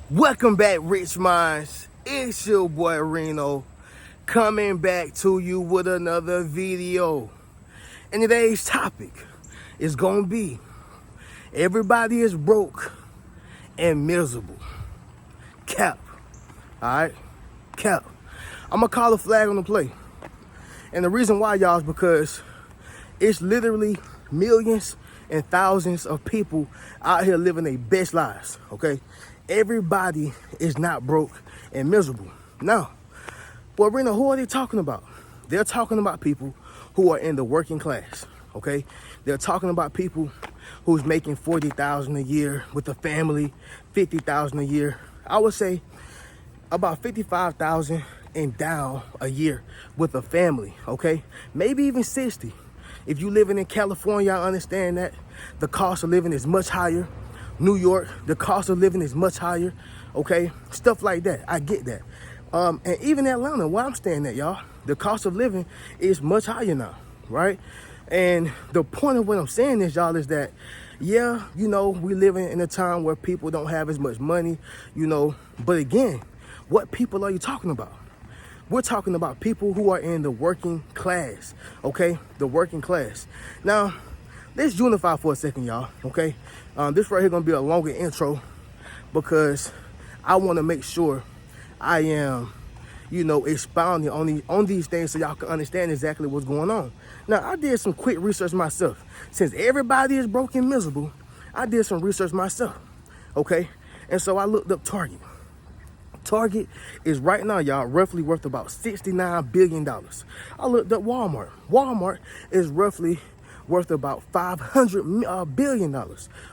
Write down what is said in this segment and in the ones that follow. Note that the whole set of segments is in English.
Welcome back, Rich Minds. It's your boy Reno coming back to you with another video. And today's topic is gonna be everybody is broke and miserable. Cap. Alright? Cap. I'm gonna call a flag on the play. And the reason why, y'all, is because it's literally millions and thousands of people out here living their best lives, okay? Everybody is not broke and miserable. Now, well, Rena, who are they talking about? They're talking about people who are in the working class, okay? They're talking about people who's making $40,000 a year with a family, $50,000 a year. I would say about $55,000 and down a year with a family, okay? Maybe even 60. If you living in California, I understand that the cost of living is much higher. New York, the cost of living is much higher, okay? Stuff like that, I get that. And even Atlanta, where I'm staying at, y'all, the cost of living is much higher now, right? And the point of what I'm saying is, y'all, is that, yeah, you know, we living in a time where people don't have as much money, you know, but again, what people are you talking about? We're talking about people who are in the working class, okay? The working class. Now, let's unify for a second, y'all, okay? This right here gonna be a longer intro because I wanna make sure I am, you know, expounding on these things so y'all can understand exactly what's going on. Now, I did some quick research myself. Since everybody is broke and miserable, I did some research myself, okay? And so I looked up Target. Target is right now, y'all, roughly worth about $69 billion. I looked up Walmart. Walmart is roughly worth about $500 billion,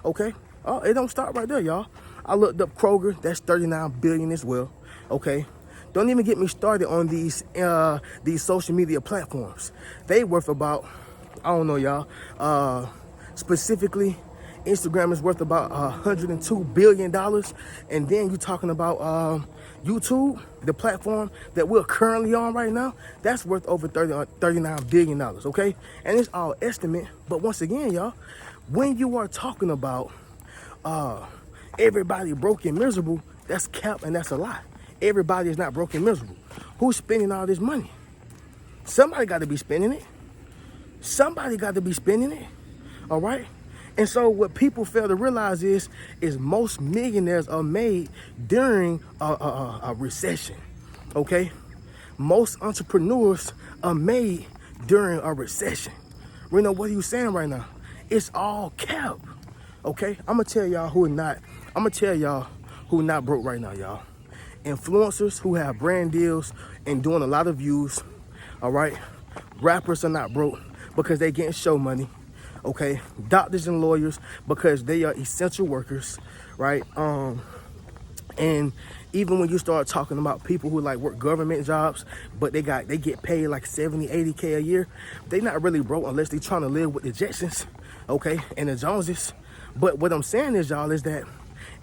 okay? Oh, it don't stop right there, y'all. I looked up Kroger, that's $39 billion as well, okay? Don't even get me started on these social media platforms. They worth about, I don't know, y'all, specifically, Instagram is worth about $102 billion. And then you're talking about YouTube, the platform that we're currently on right now, that's worth over $39 billion, okay? And it's all estimate. But once again, y'all, when you are talking about everybody broke and miserable, that's cap and that's a lie. Everybody is not broke and miserable. Who's spending all this money? Somebody got to be spending it. Somebody got to be spending it, all right? And so what people fail to realize is most millionaires are made during a recession, okay? Most entrepreneurs are made during a recession. Reno, what are you saying right now? It's all cap, okay? I'm gonna tell y'all who not broke right now, y'all. Influencers who have brand deals and doing a lot of views, all right? Rappers are not broke because they getting show money. Okay, doctors and lawyers because they are essential workers, right? And even when you start talking about people who like work government jobs, but they get paid like 70, 80K a year, they not really broke unless they trying to live with the Jetsons, okay, and the Joneses. But what I'm saying is, y'all, is that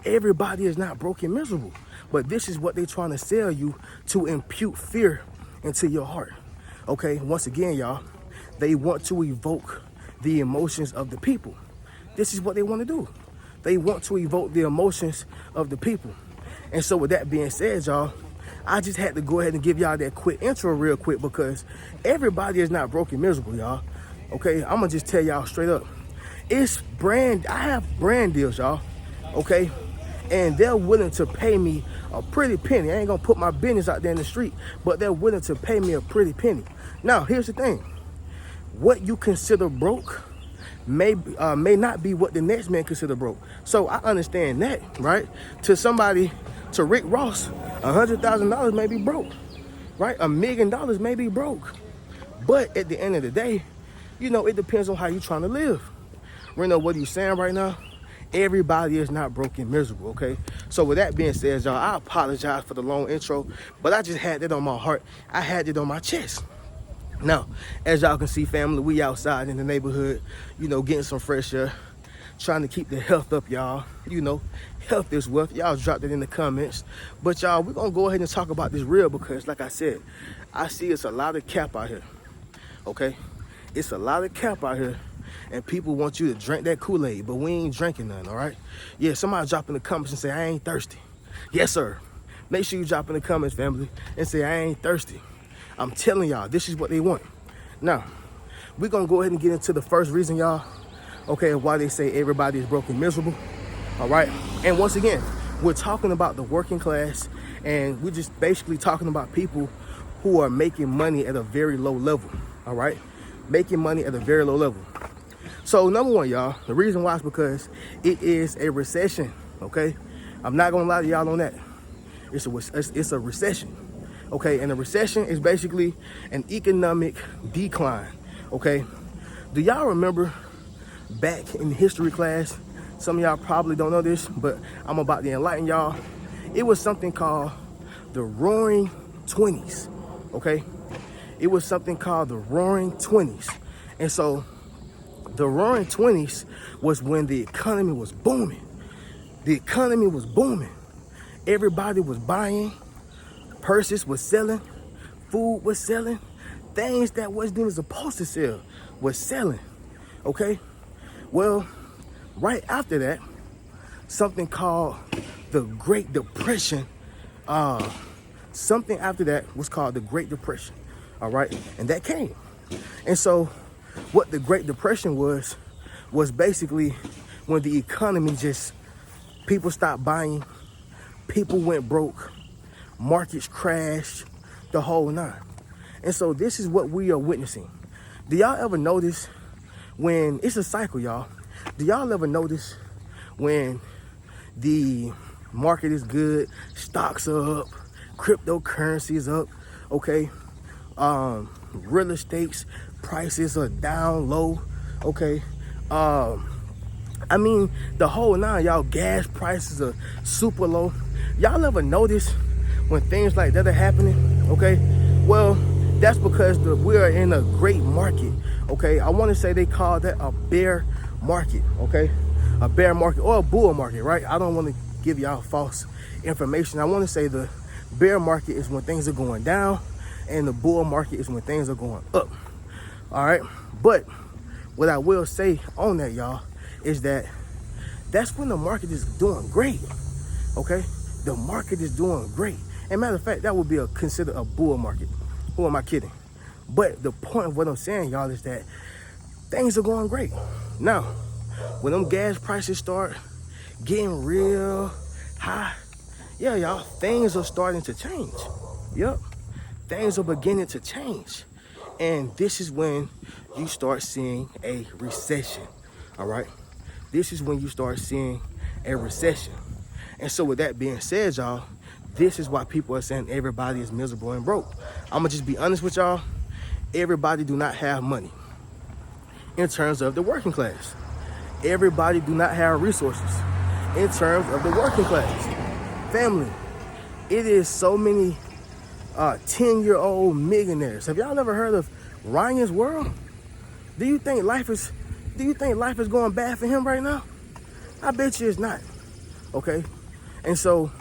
everybody is not broke and miserable. But this is what they trying to sell you to impute fear into your heart. Okay, once again, y'all, they want to evoke the emotions of the people. This is what they want to do. They want to evoke the emotions of the people. And so with that being said, y'all, I just had to go ahead and give y'all that quick intro real quick because everybody is not broke and miserable, y'all. Okay, I'm gonna just tell y'all straight up. I have brand deals, y'all, okay? And they're willing to pay me a pretty penny. I ain't gonna put my business out there in the street, but they're willing to pay me a pretty penny. Now, here's the thing. What you consider broke may not be what the next man consider broke. So I understand that, right? To Rick Ross, $100,000 may be broke, right? $1 million may be broke. But at the end of the day, you know, it depends on how you trying to live. Reno, what are you saying right now? Everybody is not broke and miserable, okay? So with that being said, y'all, I apologize for the long intro, but I just had that on my heart. I had it on my chest. Now, as y'all can see, family, we outside in the neighborhood, you know, getting some fresh air, trying to keep the health up, y'all. You know, health is wealth. Y'all dropped it in the comments. But, y'all, we're going to go ahead and talk about this real because, like I said, I see it's a lot of cap out here, okay? It's a lot of cap out here, and people want you to drink that Kool-Aid, but we ain't drinking none, all right? Yeah, somebody drop in the comments and say, I ain't thirsty. Yes, sir. Make sure you drop in the comments, family, and say, I ain't thirsty. I'm telling y'all, this is what they want. Now, we're going to go ahead and get into the first reason, y'all, okay, why they say everybody is broke and miserable, all right? And once again, we're talking about the working class, and we're just basically talking about people who are making money at a very low level, all right? Making money at a very low level. So, number one, y'all, the reason why is because it is a recession, okay? I'm not going to lie to y'all on that. It's a recession, okay? And a recession is basically an economic decline, okay? Do y'all remember back in history class? Some of y'all probably don't know this, but I'm about to enlighten y'all. It was something called the Roaring 20s, okay? It was something called the Roaring 20s. And so the Roaring 20s was when the economy was booming. The economy was booming. Everybody was buying, purses was selling, food was selling, things that wasn't supposed to sell was selling, okay? Well, right after that, something called the Great Depression, something after that was called the Great Depression, all right? And that came. And so what the Great Depression was basically when the economy just, people stopped buying, people went broke, markets crashed, the whole nine. And so this is what we are witnessing. Do y'all ever notice when, it's a cycle, y'all. Do y'all ever notice when the market is good, stocks are up, cryptocurrency is up, okay? Real estate's prices are down low, okay? I mean, the whole nine, y'all. Gas prices are super low. Y'all ever notice when things like that are happening, okay? Well, that's because we are in a great market, okay? I want to say they call that a bear market, okay? A bear market or a bull market, right? I don't want to give y'all false information. I want to say the bear market is when things are going down, and the bull market is when things are going up, all right? But what I will say on that, y'all, is that that's when the market is doing great, okay? The market is doing great. And matter of fact, that would be considered a bull market. Who am I kidding? But the point of what I'm saying, y'all, is that things are going great. Now, when them gas prices start getting real high, yeah, y'all, things are starting to change. Yep, things are beginning to change. And this is when you start seeing a recession, all right? This is when you start seeing a recession. And so with that being said, y'all, this is why people are saying everybody is miserable and broke. I'm gonna just be honest with y'all. Everybody do not have money in terms of the working class. Everybody do not have resources in terms of the working class. Family, it is so many 10-year-old millionaires. Have y'all ever heard of Ryan's World? Do you think life is going bad for him right now? I bet you it's not, okay? And so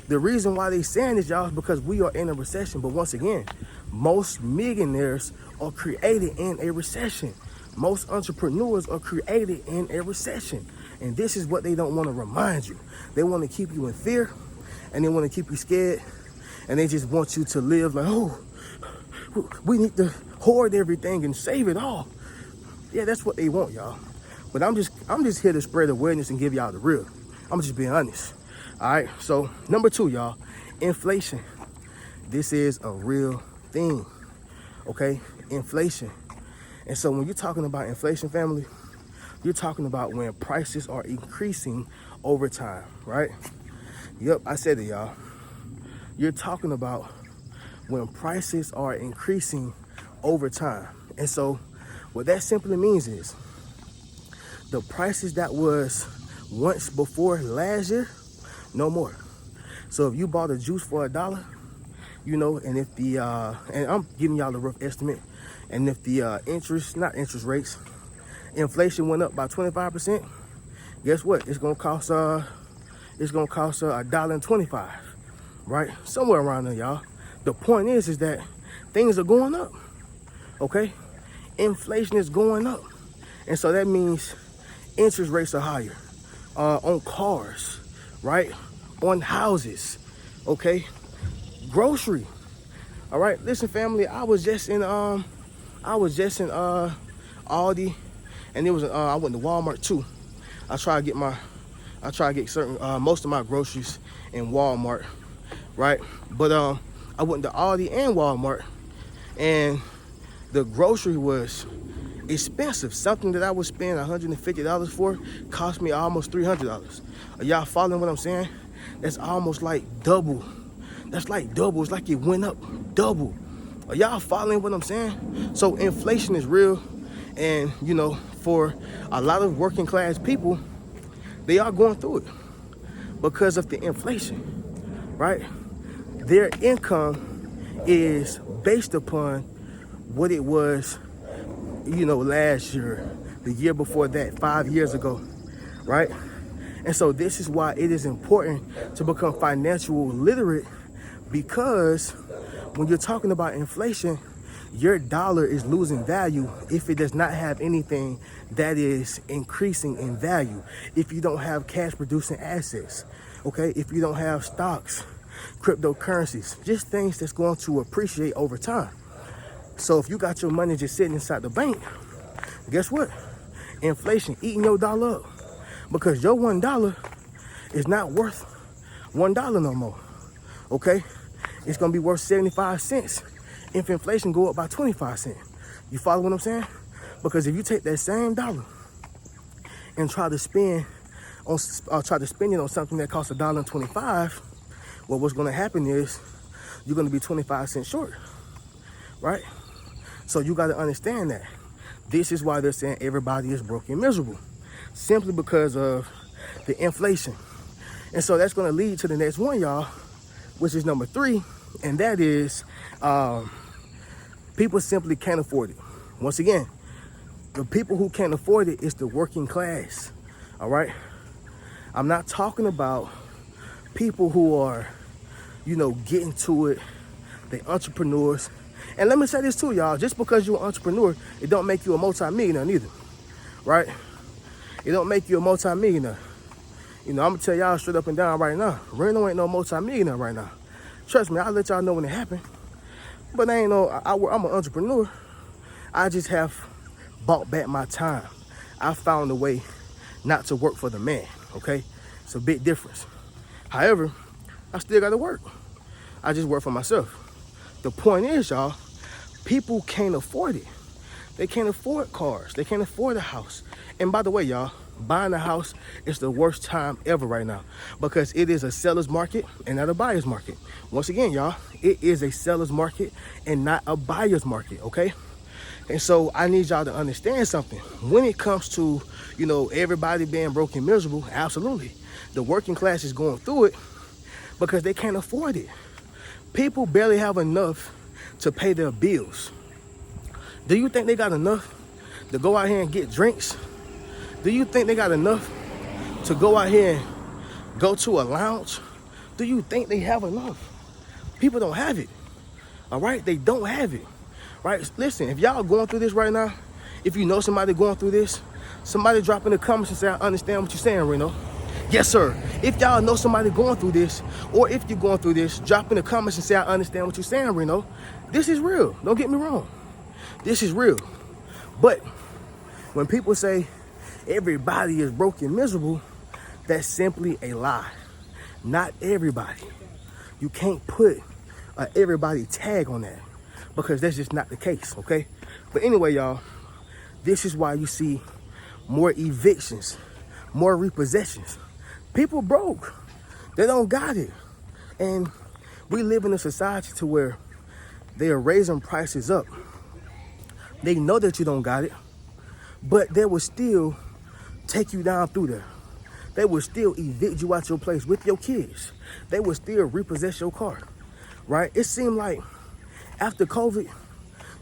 the reason why they saying this, y'all, is because we are in a recession. But once again, most millionaires are created in a recession. Most entrepreneurs are created in a recession. And this is what they don't want to remind you. They want to keep you in fear, and they want to keep you scared, and they just want you to live like, oh, we need to hoard everything and save it all. Yeah, that's what they want, y'all. But I'm just here to spread awareness and give y'all the real. I'm just being honest. All right, so number two, y'all, inflation. This is a real thing, okay? Inflation. And so when you're talking about inflation, family, you're talking about when prices are increasing over time, right? Yep, I said it, y'all. You're talking about when prices are increasing over time. And so what that simply means is the prices that was once before last year, no more. So if you bought a juice for $1, you know, and if the, and I'm giving y'all a rough estimate, and if the inflation went up by 25%, guess what? It's gonna cost $1.25, right? Somewhere around there, y'all. The point is that things are going up, okay? Inflation is going up. And so that means interest rates are higher on cars, right? on houses, okay? Grocery, all right? Listen, family, I was just in Aldi, and it was I went to Walmart too. I try to get certain most of my groceries in Walmart, right? But I went to Aldi and Walmart, and the grocery was expensive. Something that I would spend $150 for cost me almost $300. Are y'all following what I'm saying? That's almost like double. That's like double. It's like it went up double. Are y'all following what I'm saying? So inflation is real, and you know, for a lot of working class people, they are going through it because of the inflation, right? Their income is based upon what it was, you know, last year, the year before that, 5 years ago, right? And so this is why it is important to become financial literate, because when you're talking about inflation, your dollar is losing value if it does not have anything that is increasing in value. If you don't have cash producing assets, okay? If you don't have stocks, cryptocurrencies, just things that's going to appreciate over time. So if you got your money just sitting inside the bank, guess what? Inflation eating your dollar up, because your $1 is not worth $1 no more, okay? It's gonna be worth 75 cents if inflation go up by 25 cents. You follow what I'm saying? Because if you take that same dollar and try to spend it on something that costs $1.25, well, what's gonna happen is you're gonna be 25 cents short, right? So you gotta understand that. This is why they're saying everybody is broke and miserable, simply because of the inflation. And so that's gonna lead to the next one, y'all, which is number 3, and that is people simply can't afford it. Once again, the people who can't afford it is the working class, all right? I'm not talking about people who are, you know, getting to it, the entrepreneurs. And let me say this too, y'all, just because you're an entrepreneur, it don't make you a multi-millionaire neither, right? It don't make you a multi-millionaire. You know, I'm gonna tell y'all straight up and down right now, Reno ain't no multi-millionaire right now. Trust me, I'll let y'all know when it happen. But I ain't no, I'm an entrepreneur. I just have bought back my time. I found a way not to work for the man, okay? It's a big difference. However, I still gotta work. I just work for myself. The point is, y'all, people can't afford it. They can't afford cars. They can't afford a house. And by the way, y'all, buying a house is the worst time ever right now, because it is a seller's market and not a buyer's market. Once again, y'all, it is a seller's market and not a buyer's market, okay? And so I need y'all to understand something. When it comes to, you know, everybody being broke and miserable, absolutely. The working class is going through it because they can't afford it. People barely have enough to pay their bills. Do you think they got enough to go out here and get drinks? Do you think they got enough to go out here and go to a lounge? Do you think they have enough? People don't have it, all right? They don't have it, right? Listen, if y'all going through this right now, if you know somebody going through this, somebody drop in the comments and say, I understand what you're saying, Reno. Yes, sir. If y'all know somebody going through this, or if you're going through this, drop in the comments and say, I understand what you're saying, Reno. This is real. Don't get me wrong. This is real. But when people say everybody is broke and miserable, that's simply a lie. Not everybody. You can't put a everybody tag on that, because that's just not the case, okay? But anyway, y'all, this is why you see more evictions, more repossessions. People broke. They don't got it. And we live in a society to where they are raising prices up. They know that you don't got it, but they will still take you down through there. They will still evict you out your place with your kids. They will still repossess your car, right? It seemed like after COVID,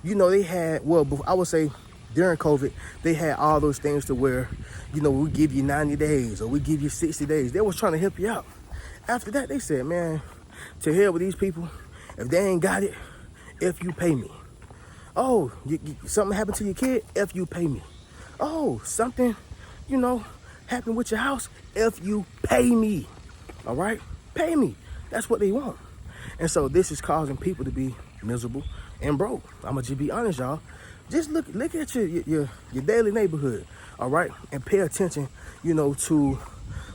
you know, they had, well, I would say during COVID, they had all those things to where, you know, we give you 90 days or we give you 60 days. They was trying to help you out. After that, they said, man, to hell with these people. If they ain't got it, if you pay me. Oh, something happened to your kid, if you pay me. Oh, something, you know, happened with your house, if you pay me. All right? Pay me. That's what they want. And so this is causing people to be miserable and broke. I'm gonna just be honest, y'all. Just look at your daily neighborhood, all right, and pay attention, to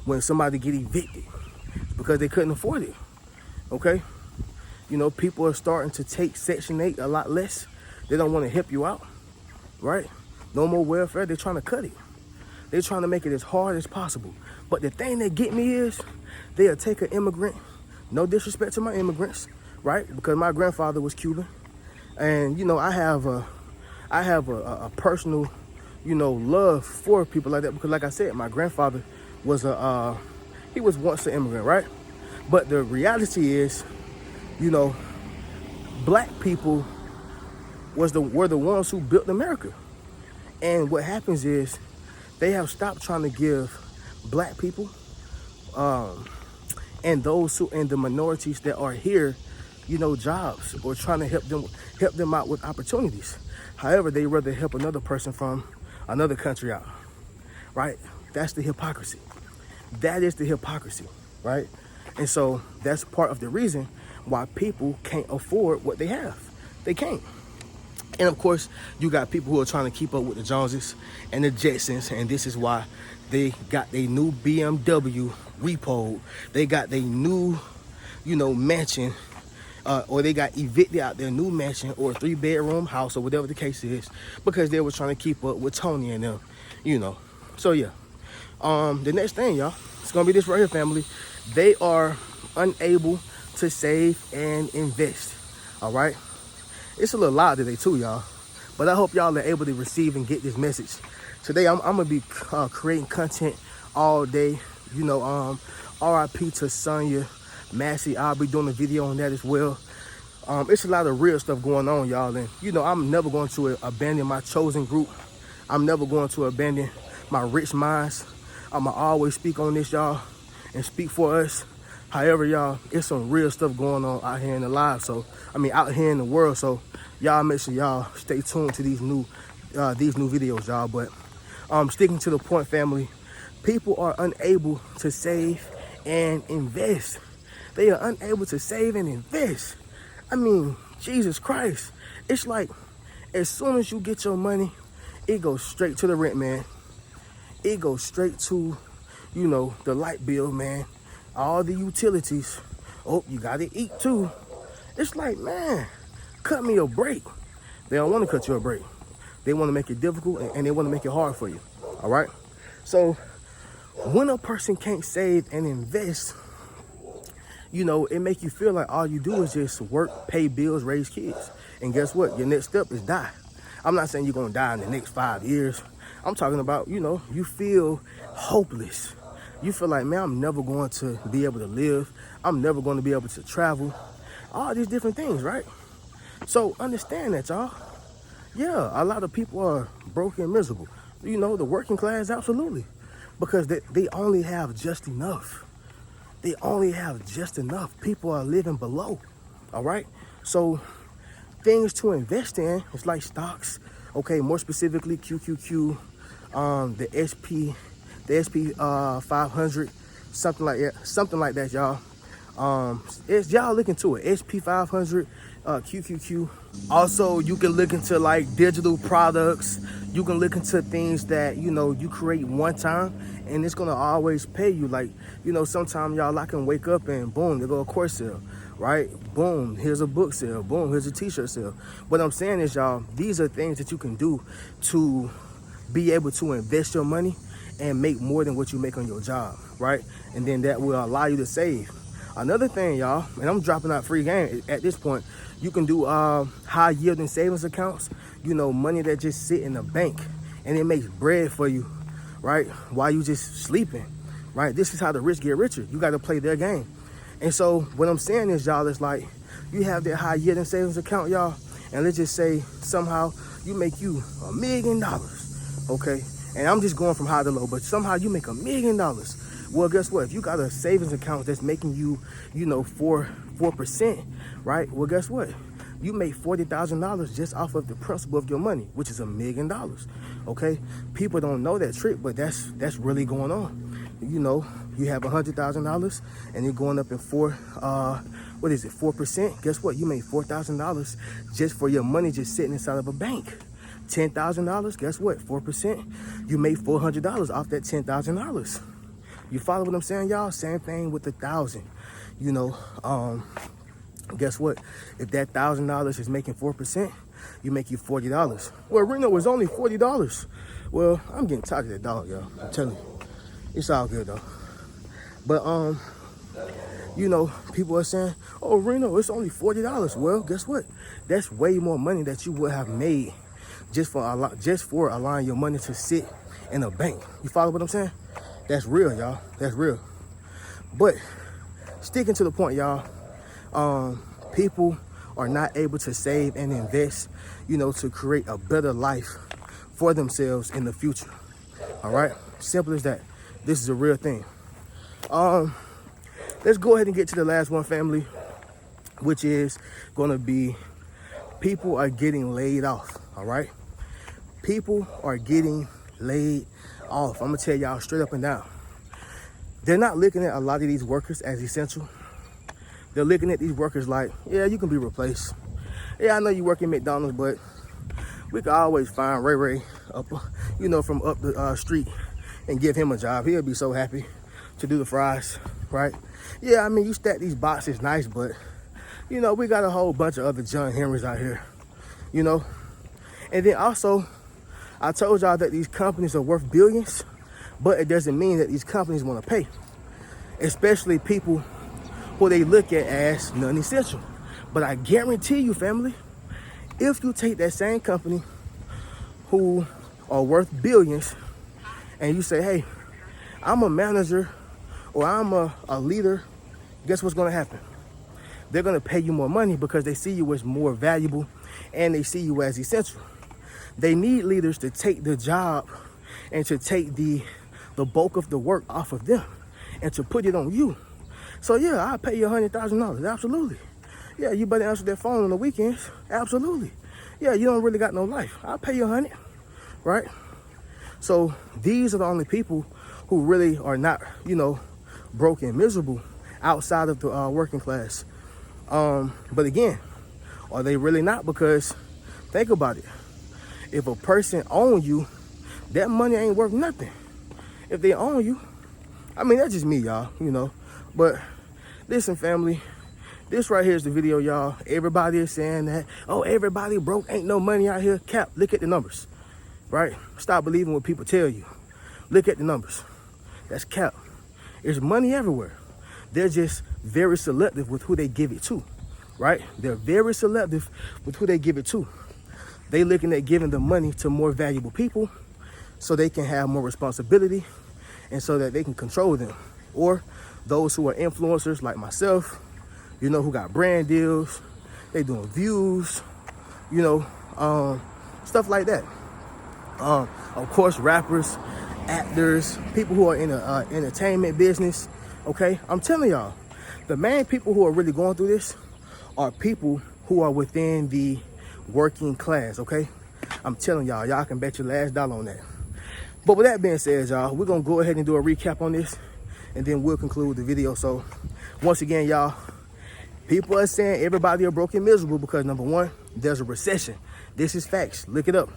when somebody get evicted because they couldn't afford it. Okay, people are starting to take Section 8 a lot less. They don't want to help you out, right? No more welfare. They're trying to cut it. They're trying to make it as hard as possible. But the thing that get me is they'll take an immigrant. No disrespect to my immigrants, right? Because my grandfather was Cuban, and I have a personal, love for people like that because, like I said, my grandfather was he was once an immigrant, right? But the reality is, black people were the ones who built America, and what happens is they have stopped trying to give black people and those who and the minorities that are here, jobs or trying to help them out with opportunities. However, they rather help another person from another country out, right? That's the hypocrisy. That is the hypocrisy, right? And so that's part of the reason why people can't afford what they have. They can't. And of course, you got people who are trying to keep up with the Joneses and the Jetsons, and this is why they got their new BMW repoed. They got their new, mansion, or they got evicted out their new mansion or a 3-bedroom house or whatever the case is, because they were trying to keep up with Tony and them, So yeah, the next thing, y'all, it's gonna be this right here, family. They are unable to save and invest. All right. It's a little loud today too, y'all, but I hope y'all are able to receive and get this message. Today, I'm gonna be creating content all day. R.I.P. to Sonya Massey. I'll be doing a video on that as well. It's a lot of real stuff going on, y'all, and I'm never going to abandon my chosen group. I'm never going to abandon my rich minds. I'ma always speak on this, y'all, and speak for us. However, y'all, it's some real stuff going on out here in the live. Out here in the world. So y'all make sure y'all stay tuned to these new videos, y'all. But sticking to the point, family, people are unable to save and invest. They are unable to save and invest. Jesus Christ. It's like as soon as you get your money, it goes straight to the rent, man. It goes straight to, the light bill, man. All the utilities. Oh, you gotta eat too. It's like, man, cut me a break. They don't want to cut you a break. They want to make it difficult and they want to make it hard for you. All right. So when a person can't save and invest, it make you feel like all you do is just work, pay bills, raise kids. And guess what? Your next step is die. I'm not saying you're gonna die in the next 5 years. I'm talking about, you feel hopeless. You feel like, man, I'm never going to be able to live. I'm never going to be able to travel. All these different things, right? So understand that, y'all. Yeah, a lot of people are broke and miserable. The working class, absolutely. Because they only have just enough. They only have just enough. People are living below, all right? So things to invest in, it's like stocks, okay, more specifically QQQ, the SP 500, something like that, y'all. It's y'all look into it. SP 500, QQQ. Also, you can look into like digital products. You can look into things that you create one time, and it's gonna always pay you. Like sometimes y'all, I can wake up and boom, there go a course sale, right? Boom, here's a book sale. Boom, here's a t-shirt sale. What I'm saying is, y'all, these are things that you can do to be able to invest your money and make more than what you make on your job, right? And then that will allow you to save. Another thing, y'all, and I'm dropping out free game at this point, you can do high yielding savings accounts, money that just sit in the bank and it makes bread for you, right? While you just sleeping, right? This is how the rich get richer. You got to play their game. And so what I'm saying is, y'all, it's like you have that high yielding savings account, y'all, and let's just say somehow you make you $1 million, okay? And I'm just going from high to low, but somehow you make $1 million. Well, guess what? If you got a savings account that's making you, 4%, right? Well, guess what? You make $40,000 just off of the principal of your money, which is $1 million. Okay? People don't know that trick, but that's really going on. you know, you have $100,000 and you're going up in 4%. Guess what? You made $4,000 just for your money just sitting inside of a bank. $10,000, guess what? 4%, you made $400 off that $10,000. You follow what I'm saying, y'all? Same thing with the 1,000. You know, guess what? If that $1,000 is making 4%, you make you $40. Well, Reno was only $40. Well, I'm getting tired of that dog, y'all. I'm telling you, it's all good though. But you know, people are saying, "Oh, Reno, it's only $40." Well, guess what? That's way more money that you would have made just for allowing your money to sit in a bank. You follow what I'm saying? That's real, y'all. That's real. But sticking to the point, y'all, people are not able to save and invest, you know, to create a better life for themselves in the future. All right? Simple as that. This is a real thing. Let's go ahead and get to the last one, family, which is going to be people are getting laid off. All right? People are getting laid off. I'm going to tell y'all straight up and down. They're not looking at a lot of these workers as essential. They're looking at these workers like, yeah, you can be replaced. Yeah, I know you work at McDonald's, but we can always find Ray up, you know, from up the street and give him a job. He'll be so happy to do the fries, right? Yeah, I mean, you stack these boxes nice, but, you know, we got a whole bunch of other John Henrys out here, you know? And then also, I told y'all that these companies are worth billions, but it doesn't mean that these companies want to pay, especially people who they look at as non-essential. But I guarantee you, family, if you take that same company who are worth billions and you say, hey, I'm a manager or I'm a leader, guess what's going to happen? They're going to pay you more money because they see you as more valuable and they see you as essential. They need leaders to take the job and to take the bulk of the work off of them and to put it on you. So yeah, I'll pay you $100,000, absolutely. Yeah, you better answer that phone on the weekends, absolutely. Yeah, you don't really got no life, I'll pay you 100, right? So these are the only people who really are not, you know, broke and miserable outside of the working class. But again, are they really not? Because think about it. If a person owns you, that money ain't worth nothing. If they own you, I mean, that's just me, y'all, you know. But listen, family, this right here is the video, y'all. Everybody is saying that, oh, everybody broke, ain't no money out here. Cap, look at the numbers, right? Stop believing what people tell you. Look at the numbers. That's cap. There's money everywhere. They're just very selective with who they give it to, right? They're very selective with who they give it to. They looking at giving the money to more valuable people so they can have more responsibility and so that they can control them. Or those who are influencers like myself, you know, who got brand deals, they doing views, you know, stuff like that. Of course, rappers, actors, people who are in the entertainment business, okay? I'm telling y'all, the main people who are really going through this are people who are within the working class, okay? I'm telling y'all, y'all can bet your last dollar on that. But with that being said, y'all, we're gonna go ahead and do a recap on this and then we'll conclude the video. So once again, y'all, people are saying everybody are broke and miserable because number one, there's a recession. This is facts, look it up.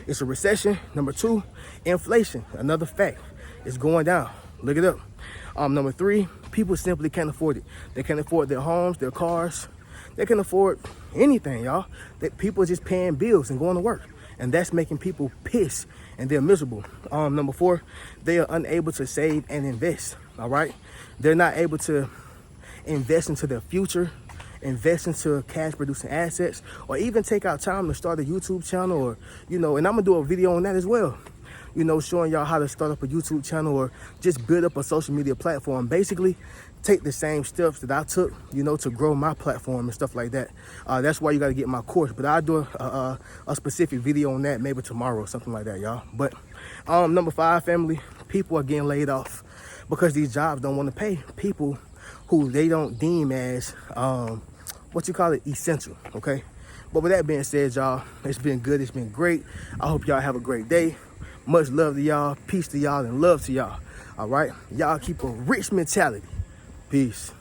It's a recession. Number two, inflation, another fact. It's going down, look it up. Number three, people simply can't afford it. They can't afford their homes, their cars. They can afford anything, y'all. That people are just paying bills and going to work. And that's making people pissed and they're miserable. Number four, they are unable to save and invest, all right? They're not able to invest into their future, invest into cash producing assets, or even take out time to start a YouTube channel or, you know, and I'm gonna do a video on that as well. You know, showing y'all how to start up a YouTube channel or just build up a social media platform. Basically, take the same steps that I took, you know, to grow my platform and stuff like that. That's why you got to get my course. But I'll do a specific video on that maybe tomorrow or something like that, y'all. But number five, family, people are getting laid off because these jobs don't want to pay people who they don't deem as, essential, okay? But with that being said, y'all, it's been good. It's been great. I hope y'all have a great day. Much love to y'all, peace to y'all, and love to y'all. All right, y'all keep a rich mentality. Peace.